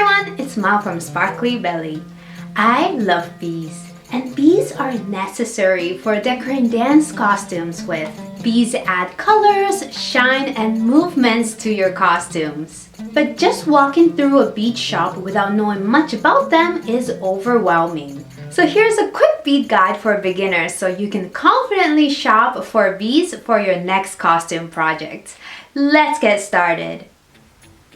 everyone, it's Mal from Sparkly Belly. I love bees, and bees are necessary for decorating dance costumes with. Bees add colors, shine, and movements to your costumes. But just walking through a bead shop without knowing much about them is overwhelming. So here's a quick bead guide for beginners so you can confidently shop for beads for your next costume project. Let's get started.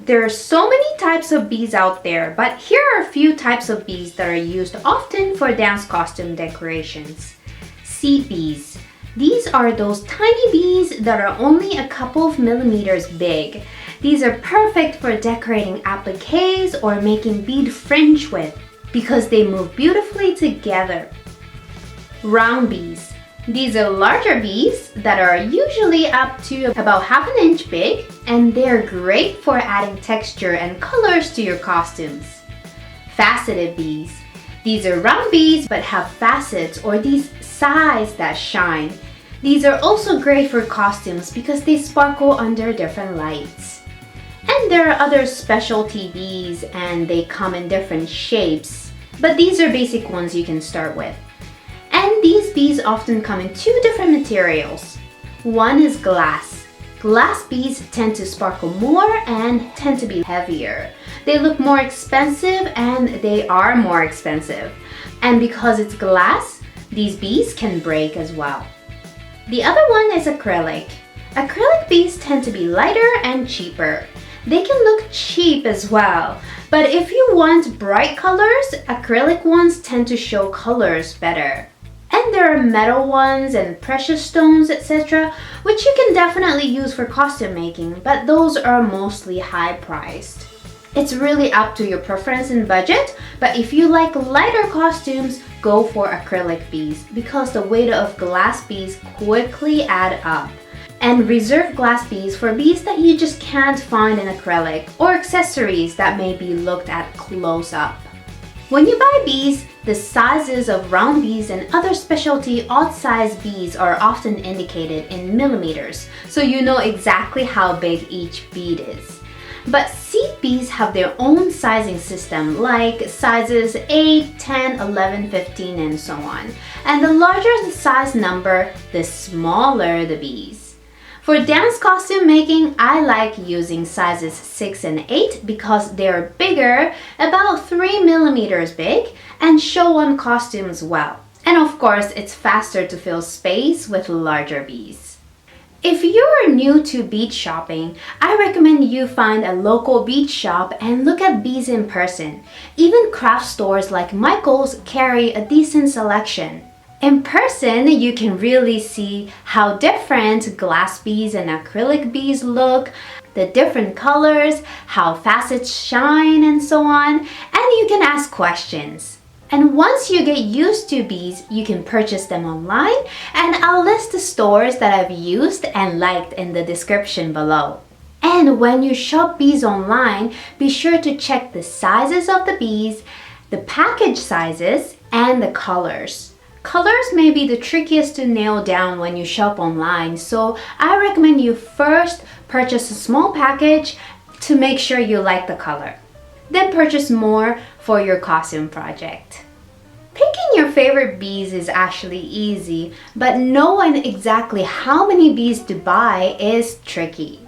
There are so many types of beads out there, but here are a few types of beads that are used often for dance costume decorations. Seed beads. These are those tiny beads that are only a couple of millimeters big. These are perfect for decorating appliques or making bead fringe with because they move beautifully together. Round beads. These are larger beads that are usually up to about half an inch big, and they're great for adding texture and colors to your costumes. Faceted beads. These are round beads but have facets or these sides that shine. These are also great for costumes because they sparkle under different lights. And there are other specialty beads and they come in different shapes, but these are basic ones you can start with. And these beads often come in two different materials. One is glass. Glass beads tend to sparkle more and tend to be heavier. They look more expensive and they are more expensive. And because it's glass, these beads can break as well. The other one is acrylic. Acrylic beads tend to be lighter and cheaper. They can look cheap as well, but if you want bright colors, acrylic ones tend to show colors better. And there are metal ones and precious stones, etc., which you can definitely use for costume making, but those are mostly high priced. It's really up to your preference and budget, but if you like lighter costumes, go for acrylic beads because the weight of glass beads quickly add up. And reserve glass beads for beads that you just can't find in acrylic or accessories that may be looked at close up. When you buy beads, the sizes of round beads and other specialty odd-sized beads are often indicated in millimeters, so you know exactly how big each bead is. But seed beads have their own sizing system, like sizes 8, 10, 11, 15, and so on. And the larger the size number, the smaller the beads. For dance costume making, I like using sizes 6 and 8 because they're bigger, about 3 millimeters big, and show on costumes well. And of course, it's faster to fill space with larger beads. If you're new to bead shopping, I recommend you find a local bead shop and look at beads in person. Even craft stores like Michael's carry a decent selection. In person, you can really see how different glass beads and acrylic beads look, the different colors, how facets shine, and so on, and you can ask questions. And once you get used to beads, you can purchase them online, and I'll list the stores that I've used and liked in the description below. And when you shop beads online, be sure to check the sizes of the beads, the package sizes, and the colors. Colors may be the trickiest to nail down when you shop online, so I recommend you first purchase a small package to make sure you like the color. Then purchase more for your costume project. Picking your favorite beads is actually easy, but knowing exactly how many beads to buy is tricky.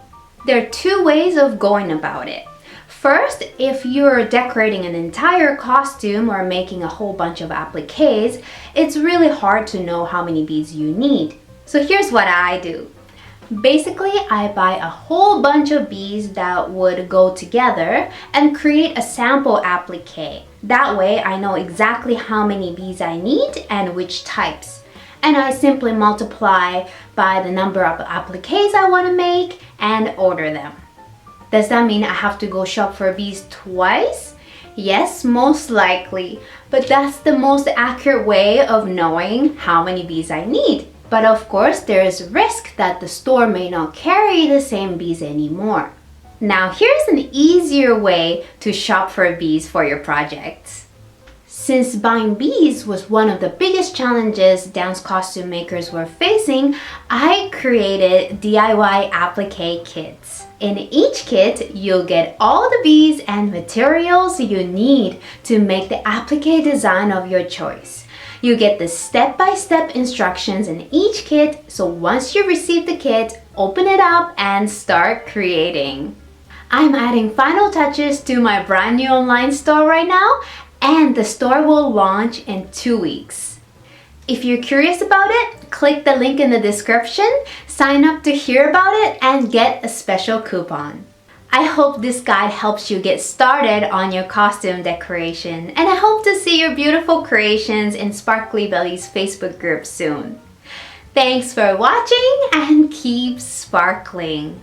There are two ways of going about it. First, if you're decorating an entire costume or making a whole bunch of appliques, it's really hard to know how many beads you need. So here's what I do. Basically, I buy a whole bunch of beads that would go together and create a sample applique. That way, I know exactly how many beads I need and which types. And I simply multiply by the number of appliques I want to make and order them. Does that mean I have to go shop for beads twice? Yes, most likely, but that's the most accurate way of knowing how many beads I need. But of course, there is risk that the store may not carry the same beads anymore. Now here's an easier way to shop for beads for your projects. Since buying beads was one of the biggest challenges dance costume makers were facing, I created DIY applique kits. In each kit, you'll get all the beads and materials you need to make the applique design of your choice. You get the step-by-step instructions in each kit, so once you receive the kit, open it up and start creating. I'm adding final touches to my brand new online store right now, and the store will launch in 2 weeks. If you're curious about it, click the link in the description, sign up to hear about it, and get a special coupon. I hope this guide helps you get started on your costume decoration, and I hope to see your beautiful creations in Sparkly Belly's Facebook group soon. Thanks for watching and keep sparkling!